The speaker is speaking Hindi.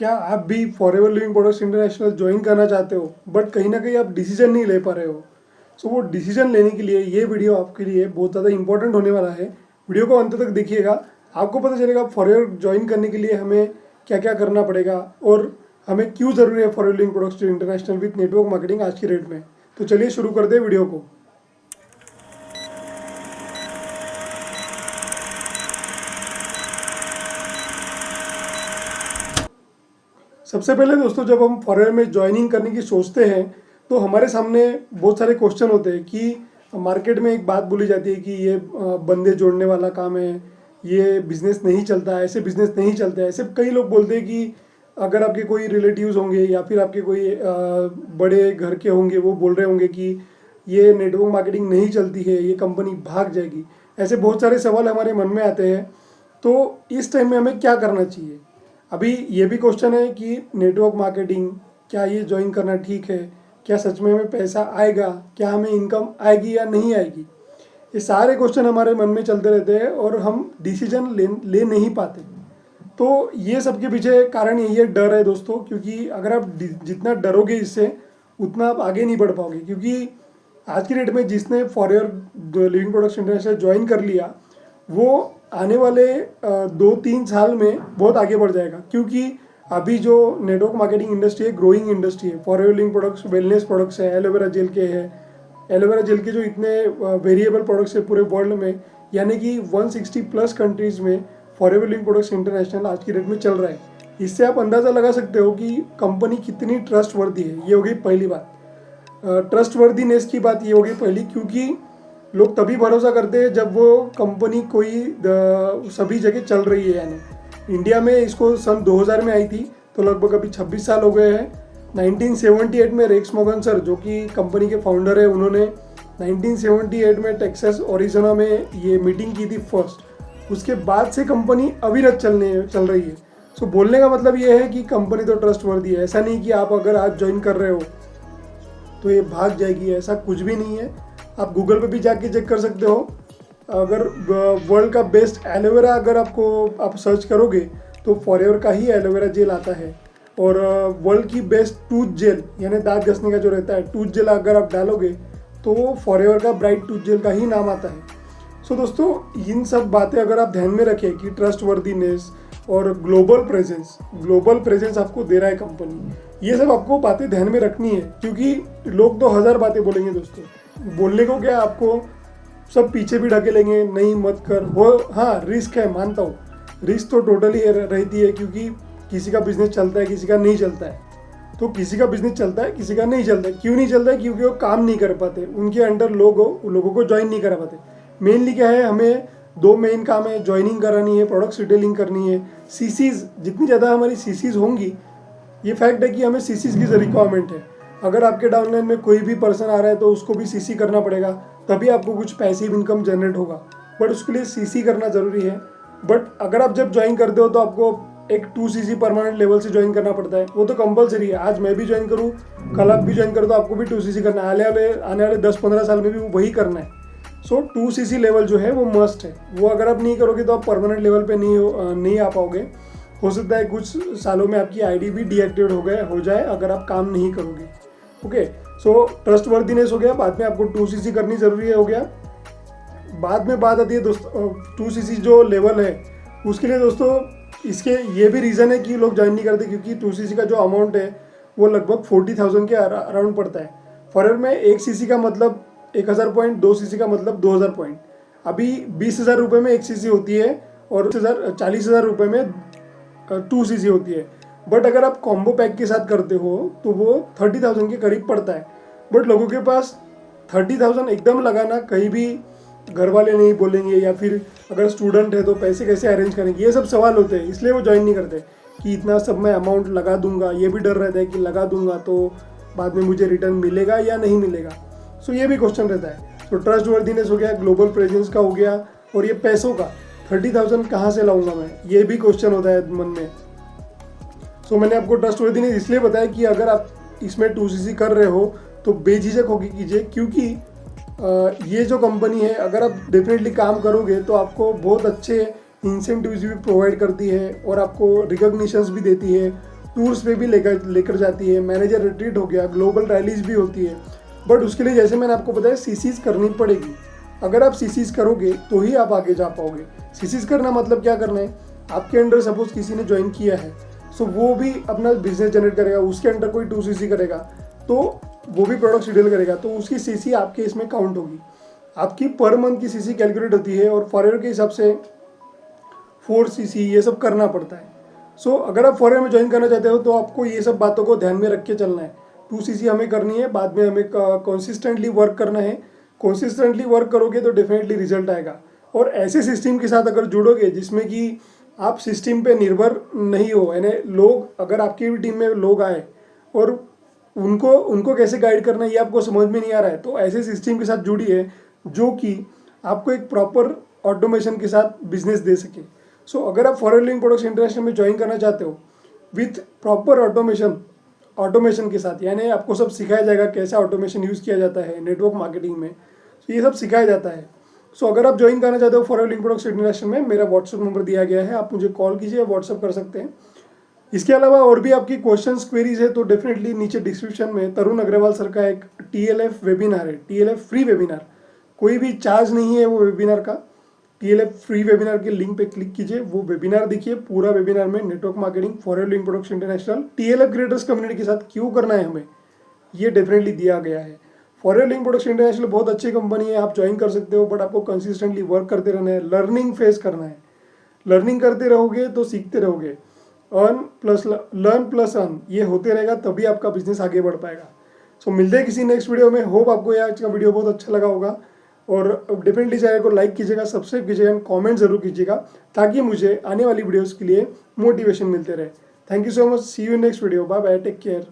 क्या आप भी forever living products international join करना चाहते हो बट कहीं ना कहीं आप डिसीजन नहीं ले पा रहे हो। सो वो डिसीजन लेने के लिए ये वीडियो आपके लिए बहुत ज़्यादा इंपॉर्टेंट होने वाला है। वीडियो को अंत तक देखिएगा, आपको पता चलेगा फॉरएवर ज्वाइन करने के लिए हमें क्या क्या करना पड़ेगा और हमें क्यों ज़रूरी है forever living products international with network marketing आज की डेट में। तो चलिए शुरू कर दे वीडियो को। सबसे पहले दोस्तों, जब हम फॉरएवर में ज्वाइनिंग करने की सोचते हैं तो हमारे सामने बहुत सारे क्वेश्चन होते हैं कि मार्केट में एक बात बोली जाती है कि ये बंदे जोड़ने वाला काम है, ये बिज़नेस नहीं चलता है, ऐसे बिज़नेस नहीं चलते हैं। ऐसे कई लोग बोलते हैं कि अगर आपके कोई रिलेटिव्स होंगे या फिर आपके कोई बड़े घर के होंगे, वो बोल रहे होंगे कि ये नेटवर्क मार्केटिंग नहीं चलती है, ये कंपनी भाग जाएगी। ऐसे बहुत सारे सवाल हमारे मन में आते हैं। तो इस टाइम में हमें क्या करना चाहिए? अभी ये भी क्वेश्चन है कि नेटवर्क मार्केटिंग क्या ये ज्वाइन करना ठीक है, क्या सच में हमें पैसा आएगा, क्या हमें इनकम आएगी या नहीं आएगी। ये सारे क्वेश्चन हमारे मन में चलते रहते हैं और हम डिसीजन ले नहीं पाते। तो ये सब के पीछे कारण यही है, डर है दोस्तों। क्योंकि अगर आप जितना डरोगे इससे उतना आप आगे नहीं बढ़ पाओगे। क्योंकि आज की डेट में जिसने forever living products international join कर लिया वो आने वाले 2-3 साल में बहुत आगे बढ़ जाएगा। क्योंकि अभी जो नेटवर्क मार्केटिंग इंडस्ट्री है, ग्रोइंग इंडस्ट्री है। Forever living products wellness products है, एलोवेरा जेल के है। एलोवेरा जेल के जो इतने वेरिएबल प्रोडक्ट्स है पूरे वर्ल्ड में, यानी कि 160 प्लस कंट्रीज में फॉरएवर लिविंग प्रोडक्ट्स इंटरनेशनल आज की डेट में चल रहा है। इससे आप अंदाज़ा लगा सकते हो कि कंपनी कितनी ट्रस्ट वर्दी है। ये हो गई पहली बात। ट्रस्ट वर्दीनेस की बात ये होगी पहली, क्योंकि लोग तभी भरोसा करते हैं जब वो कंपनी कोई सभी जगह चल रही है। यानी इंडिया में इसको सन 2000 में आई थी, तो लगभग अभी 26 साल हो गए हैं। 1978 में रेक्स मॉर्गन सर, जो कि कंपनी के फाउंडर है, उन्होंने 1978 में टेक्सास ओरिज़ोना में ये मीटिंग की थी फर्स्ट। उसके बाद से कंपनी अविरत चल रही है। सो बोलने का मतलब ये है कि कंपनी तो ट्रस्ट वर्दी है। ऐसा नहीं कि आप अगर आज ज्वाइन कर रहे हो तो ये भाग जाएगी, ऐसा कुछ भी नहीं है। आप गूगल पे भी जाके चेक कर सकते हो। अगर वर्ल्ड का बेस्ट एलोवेरा अगर आप सर्च करोगे तो फॉरएवर का ही एलोवेरा जेल आता है। और वर्ल्ड की बेस्ट टूथ जेल, यानी दांत घसने का जो रहता है टूथ जेल, अगर आप डालोगे तो फॉरएवर का ब्राइट टूथ जेल का ही नाम आता है। सो दोस्तों, इन सब बातें अगर आप ध्यान में रखें कि ट्रस्ट वर्दीनेस और ग्लोबल प्रेजेंस आपको दे रहा है कंपनी, ये सब आपको बातें ध्यान में रखनी है। क्योंकि लोग तो 1000 बातें बोलेंगे दोस्तों, बोलने को क्या, आपको सब पीछे भी ढकेलेंगे, नहीं मत कर वो। हाँ, रिस्क है, मानता हूँ, रिस्क तो टोटली रहती है। क्योंकि किसी का बिजनेस चलता है, किसी का नहीं चलता है। तो किसी का बिजनेस चलता है, किसी का नहीं चलता है। क्यों नहीं चलता है? क्योंकि वो काम नहीं कर पाते, उनके अंडर लोगों को ज्वाइन नहीं करा पाते। मेनली क्या है, हमें 2 मेन काम है, ज्वाइनिंग करानी है, प्रोडक्ट्स रिटेलिंग करनी है। सीसीज जितनी ज़्यादा हमारी सीसीज होंगी, ये फैक्ट है कि हमें सीसीज की रिक्वायरमेंट है। अगर आपके डाउनलाइन में कोई भी पर्सन आ रहा है तो उसको भी सीसी करना पड़ेगा, तभी आपको कुछ पैसिव इनकम जनरेट होगा। बट उसके लिए सीसी करना ज़रूरी है। बट अगर आप जब ज्वाइन करते हो तो आपको एक 2cc परमानेंट लेवल से ज्वाइन करना पड़ता है। वो तो कंपलसरी है। आज मैं भी ज्वाइन करूँ, कल आप भी ज्वाइन करो, तो आपको भी 2cc करना है। आने वाले 10-15 साल में भी वही करना है। सो 2cc लेवल जो है वो मस्ट है। वो अगर आप नहीं करोगे तो आप परमानेंट लेवल पे नहीं आ पाओगे। हो सकता है कुछ सालों में आपकी आईडी भी डीएक्टिवेट हो जाए अगर आप काम नहीं करोगे। ओके, सो ट्रस्ट वर्दीनेस हो गया। बाद में आपको 2cc करनी ज़रूरी है, हो गया। बाद में बात आती है दोस्तों 2cc जो लेवल है उसके लिए। दोस्तों, इसके ये भी रीज़न है कि लोग ज्वाइन नहीं करते, क्योंकि 2cc का जो अमाउंट है वो लगभग 40,000 के अराउंड पड़ता है। फॉरएवर में 1cc का मतलब 1000 पॉइंट, 2cc का मतलब 2000 पॉइंट। अभी 20,000 रुपये में 1cc होती है और 40,000 रुपये में 2cc होती है। बट अगर आप कॉम्बो पैक के साथ करते हो तो वो 30,000 के करीब पड़ता है। बट लोगों के पास 30,000 एकदम लगाना, कहीं भी घर वाले नहीं बोलेंगे, या फिर अगर स्टूडेंट है तो पैसे कैसे अरेंज करेंगे, ये सब सवाल होते हैं। इसलिए वो ज्वाइन नहीं करते कि इतना सब मैं अमाउंट लगा दूंगा। ये भी डर रहता है कि लगा दूंगा तो बाद में मुझे रिटर्न मिलेगा या नहीं मिलेगा। सो ये भी क्वेश्चन रहता है। तो ट्रस्ट वर्दीनेस हो गया, ग्लोबल प्रेजेंस का हो गया, और ये पैसों का 30,000 कहाँ से लाऊंगा मैं, ये भी क्वेश्चन होता है मन में। सो मैंने आपको ट्रस्ट वर्दीनेस इसलिए बताया कि अगर आप इसमें 2cc कर रहे हो तो बेझिझक होगी कीजिए। क्योंकि ये जो कंपनी है, अगर आप डेफिनेटली काम करोगे तो आपको बहुत अच्छे इंसेंटिव्स भी प्रोवाइड करती है और आपको रिकॉग्निशंस भी देती है टूर्स पे भी लेकर लेकर जाती है, मैनेजर रिट्रीट हो गया, ग्लोबल रैलीज भी होती है। बट उसके लिए जैसे मैंने आपको बताया सीसीज करनी पड़ेगी। अगर आप सीसीज करोगे तो ही आप आगे जा पाओगे। सीसीज करना मतलब क्या करना है, आपके अंडर सपोज किसी ने ज्वाइन किया है, सो वो भी अपना बिजनेस जनरेट करेगा, उसके अंडर कोई 2 सीसी करेगा तो वो भी प्रोडक्ट शेड्यूल करेगा, तो उसकी सीसी आपके इसमें काउंट होगी। आपकी पर मंथ की सीसी कैलकुलेट होती है और फॉरएवर के हिसाब से 4 सीसी ये सब करना पड़ता है। सो अगर आप फॉरएवर में ज्वाइन करना चाहते हो तो आपको ये सब बातों को ध्यान में रख के चलना है। 2 सीसी हमें करनी है, बाद में हमें कंसिस्टेंटली वर्क करना है। कंसिस्टेंटली वर्क करोगे तो डेफिनेटली रिजल्ट आएगा। और ऐसे सिस्टम के साथ अगर जुड़ोगे जिसमें कि आप सिस्टम पे निर्भर नहीं हो, यानी लोग अगर आपकी भी टीम में लोग आए और उनको उनको कैसे गाइड करना है ये आपको समझ में नहीं आ रहा है, तो ऐसे सिस्टम के साथ जुड़िए जो कि आपको एक प्रॉपर ऑटोमेशन के साथ बिजनेस दे सके। सो अगर आप फॉरएवर लिविंग प्रोडक्ट्स इंटरनेशनल में ज्वाइन करना चाहते हो विथ प्रॉपर ऑटोमेशन के साथ, यानी आपको सब सिखाया जाएगा कैसे ऑटोमेशन यूज़ किया जाता है नेटवर्क मार्केटिंग में, तो ये सब सिखाया जाता है। सो अगर आप ज्वाइन करना चाहते हो फॉरएवर लिविंग प्रोडक्ट्स इंटरनेशनल में, मेरा व्हाट्सअप नंबर दिया गया है, आप मुझे कॉल कीजिए, व्हाट्सअप कर सकते हैं। इसके अलावा और भी आपकी क्वेश्चंस क्वेरीज है तो डेफिनेटली नीचे डिस्क्रिप्शन में तरुण अग्रवाल सर का एक TLF वेबिनार है, TLF फ्री वेबिनार, कोई भी चार्ज नहीं है वो वेबिनार का। TLF फ्री वेबिनार के लिंक पे क्लिक कीजिए, वो वेबिनार देखिए। पूरा वेबिनार में network marketing forever living products international TLF creators community के साथ क्यों करना है हमें, ये डेफिनेटली दिया गया है। फॉरएवर लिविंग प्रोडक्ट्स इंटरनेशनल बहुत अच्छी कंपनी है, आप ज्वाइन कर सकते हो, बट आपको कंसिस्टेंटली वर्क करते रहना है, लर्निंग फेस करना है। लर्निंग करते रहोगे तो सीखते रहोगे, लर्न प्लस अर्न ये होते रहेगा, तभी आपका बिजनेस आगे बढ़ पाएगा। सो मिलते हैं किसी नेक्स्ट वीडियो में। होप आपको ये आज का वीडियो बहुत अच्छा लगा होगा, और डेफिनेटली चैनल को लाइक कीजिएगा, सब्सक्राइब कीजिएगा एंड कमेंट जरूर कीजिएगा, ताकि मुझे आने वाली वीडियोस के लिए मोटिवेशन मिलते रहे। Thank you so much, see you in next video, bye bye, take care.